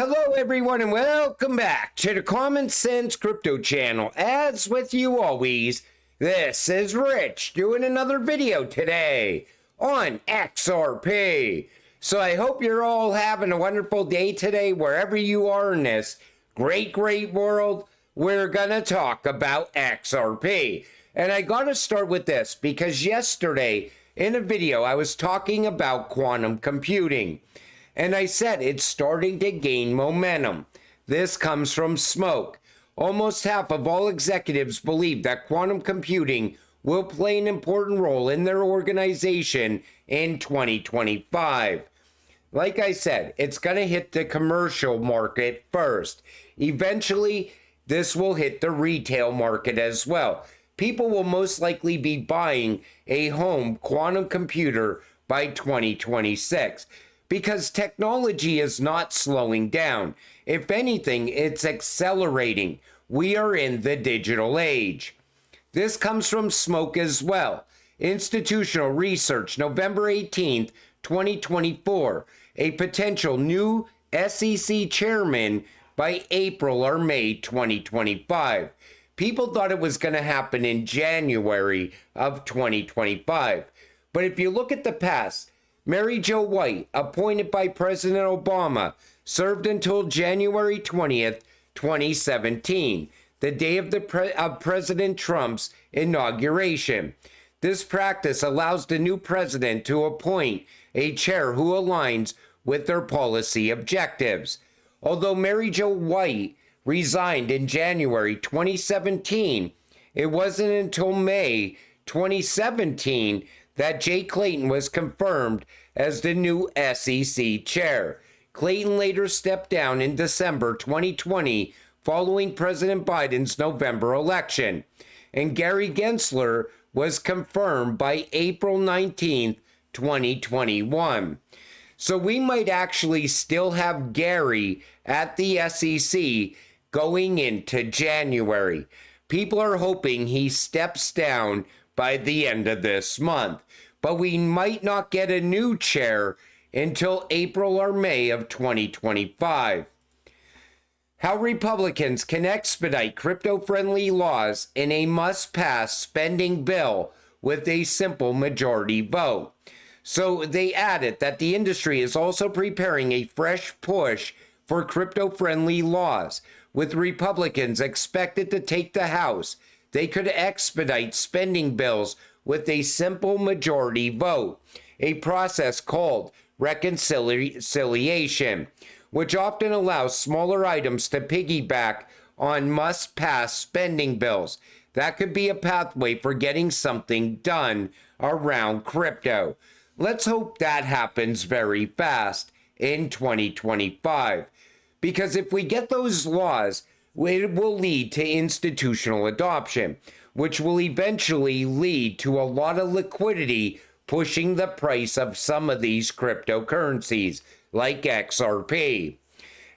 Hello everyone and welcome back to the Common Sense Crypto channel. As with you always, this is Rich doing another video today on XRP. So I hope you're all having a wonderful day today wherever you are in this great world. We're gonna talk about XRP. And I gotta start with this because yesterday in a video I was talking about quantum computing. And I said it's starting to gain momentum. This comes from Smoke. Almost half of all executives believe that quantum computing will play an important role in their organization in 2025. Like I said, it's going to hit the commercial market first. Eventually, this will hit the retail market as well. People will most likely be buying a home quantum computer by 2026. Because technology is not slowing down. If anything, it's accelerating. We are in the digital age. This comes from Smoke as well. Institutional Research, November 18th, 2024. A potential new SEC chairman by April or May 2025. People thought it was going to happen in January of 2025. But if you look at the past, Mary Jo White, appointed by President Obama, served until January 20th, 2017, the day of President Trump's inauguration. This practice allows the new president to appoint a chair who aligns with their policy objectives. Although Mary Jo White resigned in January 2017, it wasn't until May 2017 that Jay Clayton was confirmed as the new SEC chair. Clayton later stepped down in December 2020 following President Biden's November election. And Gary Gensler was confirmed by April 19th, 2021. So we might actually still have Gary at the SEC going into January. People are hoping he steps down by the end of this month. But we might not get a new chair until April or May of 2025. How Republicans can expedite crypto-friendly laws in a must-pass spending bill with a simple majority vote. So they added that the industry is also preparing a fresh push for crypto-friendly laws. With Republicans expected to take the House, they could expedite spending bills with a simple majority vote, a process called reconciliation, which often allows smaller items to piggyback on must-pass spending bills. That could be a pathway for getting something done around crypto. Let's hope that happens very fast in 2025, because if we get those laws, it will lead to institutional adoption, which will eventually lead to a lot of liquidity, pushing the price of some of these cryptocurrencies, like XRP.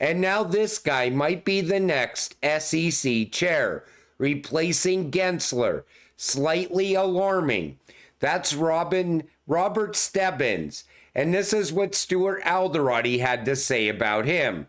And now this guy might be the next SEC chair, replacing Gensler. Slightly alarming. That's Robert Stebbins, and this is what Stuart Alderoty had to say about him.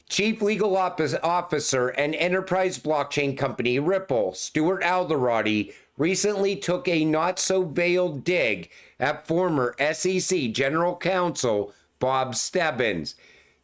Chief Legal Officer and enterprise blockchain company Ripple, Stuart Alderoty, recently took a not-so-veiled dig at former SEC General Counsel Bob Stebbins.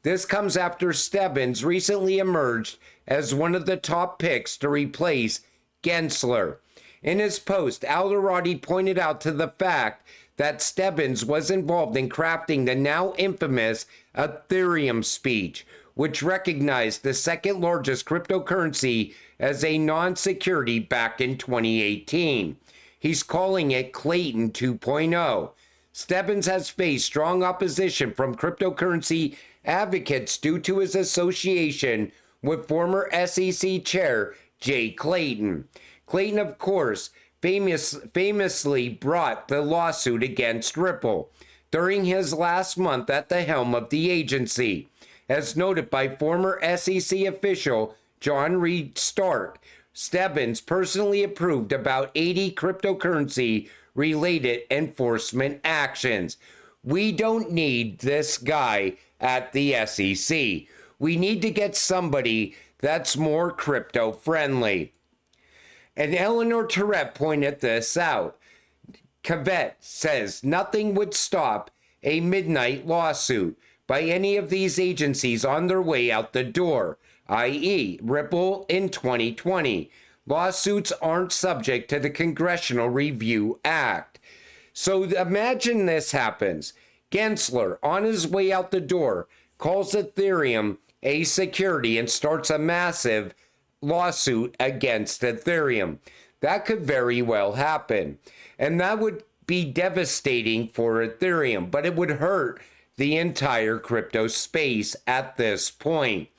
This comes after Stebbins recently emerged as one of the top picks to replace Gensler. In his post, Alderoty pointed out to the fact that Stebbins was involved in crafting the now infamous Ethereum speech, which recognized the second largest cryptocurrency as a non-security back in 2018. He's calling it Clayton 2.0. Stebbins has faced strong opposition from cryptocurrency advocates due to his association with former SEC Chair Jay Clayton. Clayton, of course, famously brought the lawsuit against Ripple during his last month at the helm of the agency. As noted by former SEC official John Reed Stark, Stebbins personally approved about 80 cryptocurrency-related enforcement actions. We don't need this guy at the SEC. We need to get somebody that's more crypto friendly. And Eleanor Tourette pointed this out. Cavett says nothing would stop a midnight lawsuit by any of these agencies on their way out the door, i.e., Ripple in 2020. Lawsuits aren't subject to the Congressional Review Act. So imagine this happens. Gensler, on his way out the door, calls Ethereum a security and starts a massive lawsuit against Ethereum. That could very well happen. And that would be devastating for Ethereum, but it would hurt the entire crypto space at this point.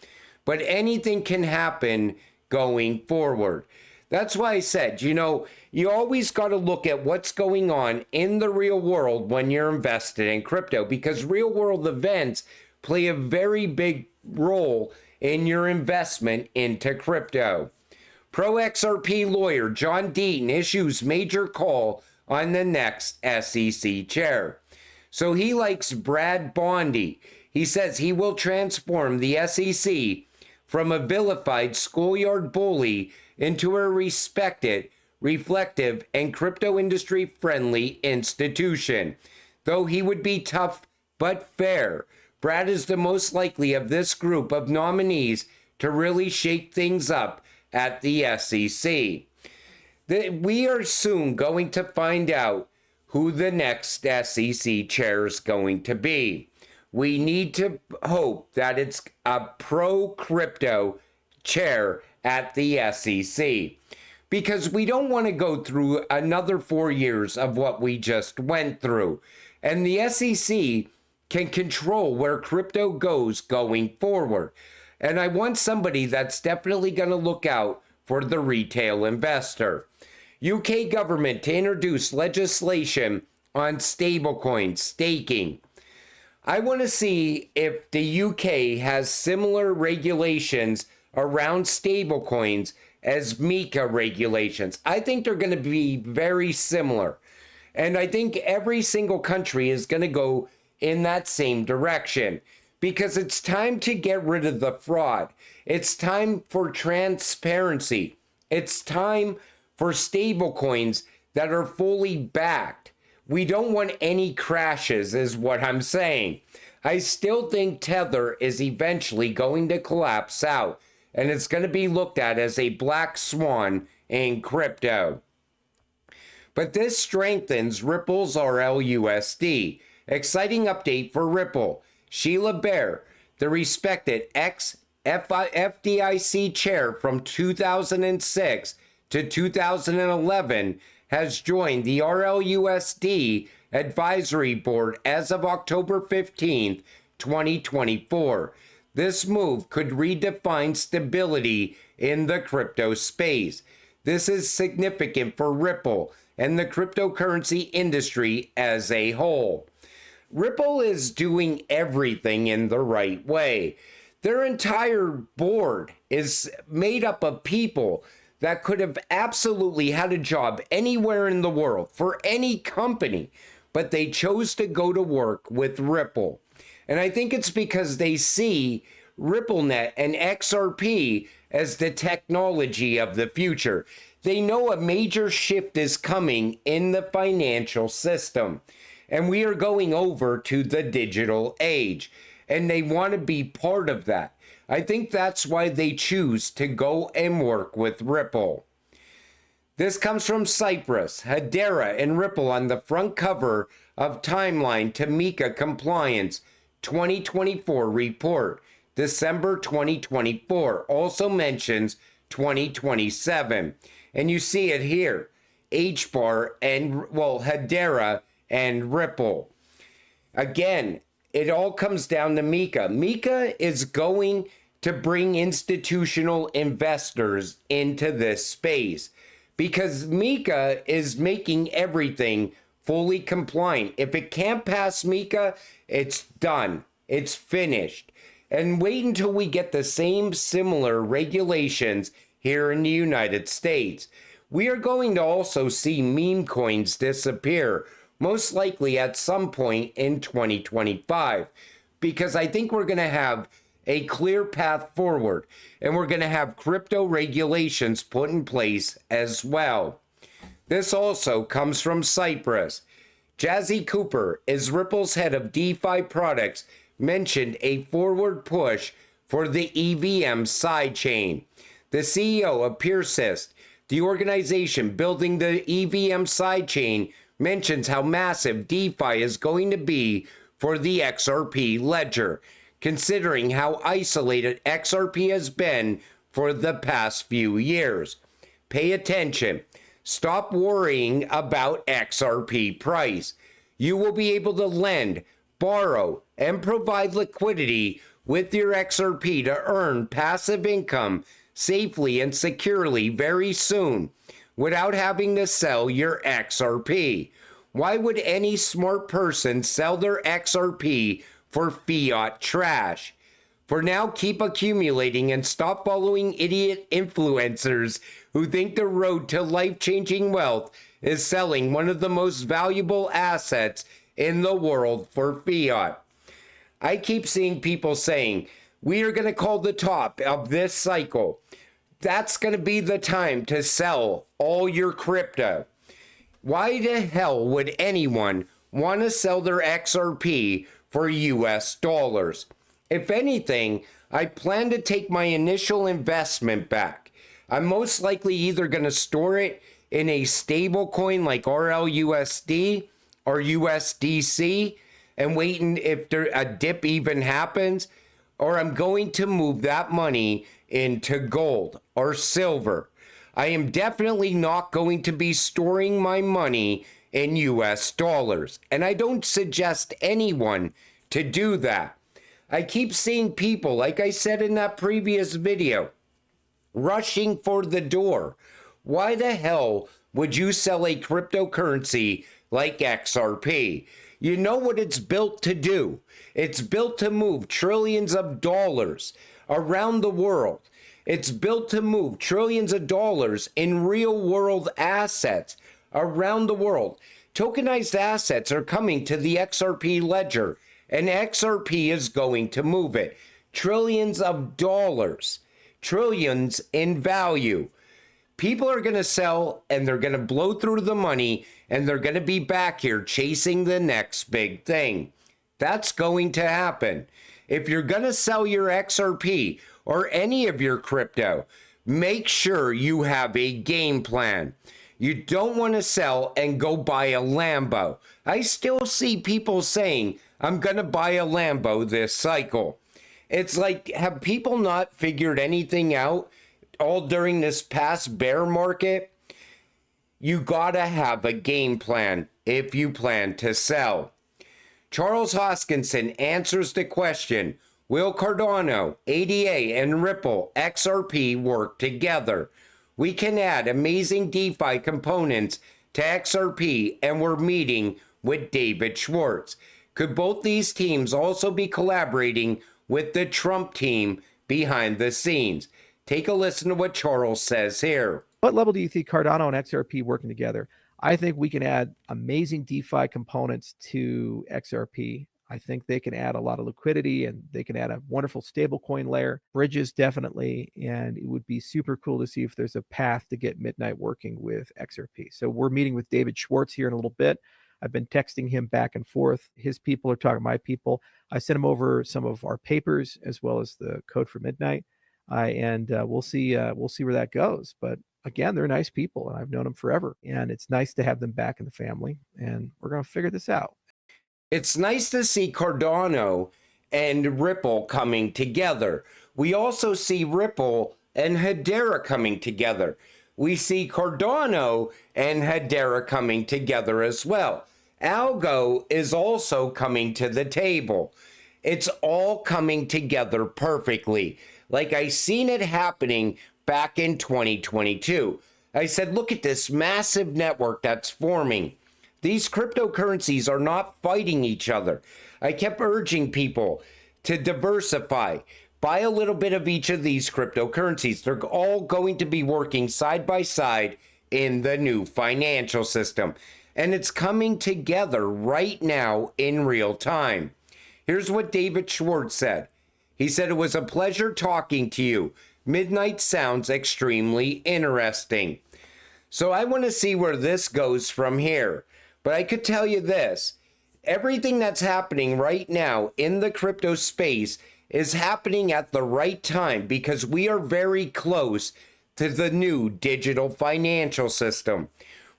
But anything can happen going forward. That's why I said, you always got to look at what's going on in the real world when you're invested in crypto, because real world events play a very big role in your investment into crypto. Pro XRP lawyer John Deaton issues major call on the next SEC chair. So he likes Brad Bondi. He says he will transform the SEC from a vilified schoolyard bully into a respected, reflective, and crypto industry friendly institution. Though he would be tough but fair, Brad is the most likely of this group of nominees to really shake things up at the SEC. We are soon going to find out who the next SEC chair is going to be. We need to hope that it's a pro-crypto chair at the SEC, because we don't want to go through another 4 years of what we just went through. And the SEC can control where crypto goes going forward. And I want somebody that's definitely going to look out for the retail investor. UK government to introduce legislation on stablecoin staking. I want to see if the UK has similar regulations around stablecoins as MiCA regulations. I think they're going to be very similar. And I think every single country is going to go in that same direction, because it's time to get rid of the fraud. It's time for transparency. It's time for stablecoins that are fully backed. We don't want any crashes, is what I'm saying. I still think Tether is eventually going to collapse out, and it's going to be looked at as a black swan in crypto. But this strengthens Ripple's RLUSD. Exciting update for Ripple. Sheila Bair, the respected ex-FDIC chair from 2006 to 2011, has joined the RLUSD Advisory Board as of October 15th, 2024. This move could redefine stability in the crypto space. This is significant for Ripple and the cryptocurrency industry as a whole. Ripple is doing everything in the right way. Their entire board is made up of people that could have absolutely had a job anywhere in the world for any company, but they chose to go to work with Ripple. And I think it's because they see RippleNet and XRP as the technology of the future. They know a major shift is coming in the financial system, and we are going over to the digital age, and they want to be part of that. I think that's why they choose to go and work with Ripple. This comes from Cyprus. Hedera and Ripple on the front cover of Timeline to MiCA Compliance 2024 report. December 2024 also mentions 2027. And you see it here. HBAR and, Hedera and Ripple. Again, it all comes down to MiCA. MiCA is going to bring institutional investors into this space because MiCA is making everything fully compliant. If it can't pass MiCA, it's done. It's finished. And wait until we get the same similar regulations here in the United States. We are going to also see meme coins disappear, most likely at some point in 2025, because I think we're going to have a clear path forward, and we're going to have crypto regulations put in place as well. This also comes from Cyprus. Jazzy Cooper is Ripple's head of DeFi products, mentioned a forward push for the EVM sidechain. The CEO of Persist, the organization building the EVM sidechain, mentions how massive DeFi is going to be for the XRP ledger, considering how isolated XRP has been for the past few years. Pay attention. Stop worrying about XRP price. You will be able to lend, borrow, and provide liquidity with your XRP to earn passive income safely and securely very soon without having to sell your XRP. Why would any smart person sell their XRP for fiat trash? For now, keep accumulating and stop following idiot influencers who think the road to life-changing wealth is selling one of the most valuable assets in the world for fiat. I keep seeing people saying, we are going to call the top of this cycle. That's going to be the time to sell all your crypto. Why the hell would anyone want to sell their XRP for US dollars? If anything, I plan to take my initial investment back. I'm most likely either going to store it in a stable coin like RLUSD or USDC and waiting if a dip even happens, or I'm going to move that money into gold or silver. I am definitely not going to be storing my money in US dollars, and I don't suggest anyone to do that. I keep seeing people, like I said in that previous video, rushing for the door. Why the hell would you sell a cryptocurrency like XRP? You know what it's built to do. It's built to move trillions of dollars around the world. It's built to move trillions of dollars in real world assets around the world. Tokenized assets are coming to the XRP ledger, and XRP is going to move it. Trillions of dollars, trillions in value. People are going to sell and they're going to blow through the money and they're going to be back here chasing the next big thing. That's going to happen. If you're going to sell your XRP or any of your crypto, make sure you have a game plan. You don't want to sell and go buy a Lambo. I still see people saying, I'm going to buy a Lambo this cycle. It's like, have people not figured anything out all during this past bear market? You gotta have a game plan if you plan to sell. Charles Hoskinson answers the question, will Cardano, ADA, and Ripple XRP work together? We can add amazing DeFi components to XRP, and we're meeting with David Schwartz. Could both these teams also be collaborating with the Trump team behind the scenes? Take a listen to what Charles says here. What level do you think Cardano and XRP working together? I think we can add amazing DeFi components to XRP. I think they can add a lot of liquidity and they can add a wonderful stablecoin layer, bridges definitely, and it would be super cool to see if there's a path to get Midnight working with XRP. So we're meeting with David Schwartz here in a little bit. I've been texting him back and forth. His people are talking to my people. I sent him over some of our papers as well as the code for Midnight. And we'll see where that goes. But again, they're nice people, and I've known them forever. And it's nice to have them back in the family. And we're going to figure this out. It's nice to see Cardano and Ripple coming together. We also see Ripple and Hedera coming together. We see Cardano and Hedera coming together as well. Algo is also coming to the table. It's all coming together perfectly. Like I seen it happening back in 2022. I said, look at this massive network that's forming. These cryptocurrencies are not fighting each other. I kept urging people to diversify. Buy a little bit of each of these cryptocurrencies. They're all going to be working side by side in the new financial system. And it's coming together right now in real time. Here's what David Schwartz said. He said, it was a pleasure talking to you. Midnight sounds extremely interesting. So I want to see where this goes from here. But I could tell you this. Everything that's happening right now in the crypto space is happening at the right time because we are very close to the new digital financial system.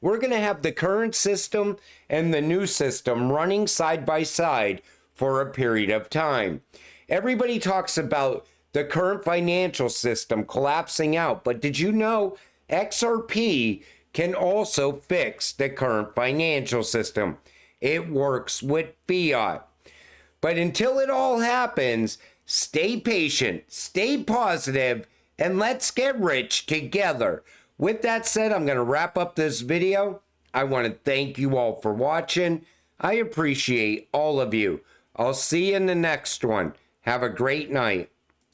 We're going to have the current system and the new system running side by side for a period of time. Everybody talks about the current financial system collapsing out, but did you know XRP can also fix the current financial system? It works with fiat. But until it all happens, stay patient, stay positive, and let's get rich together. With that said, I'm going to wrap up this video. I want to thank you all for watching. I appreciate all of you. I'll see you in the next one. Have a great night.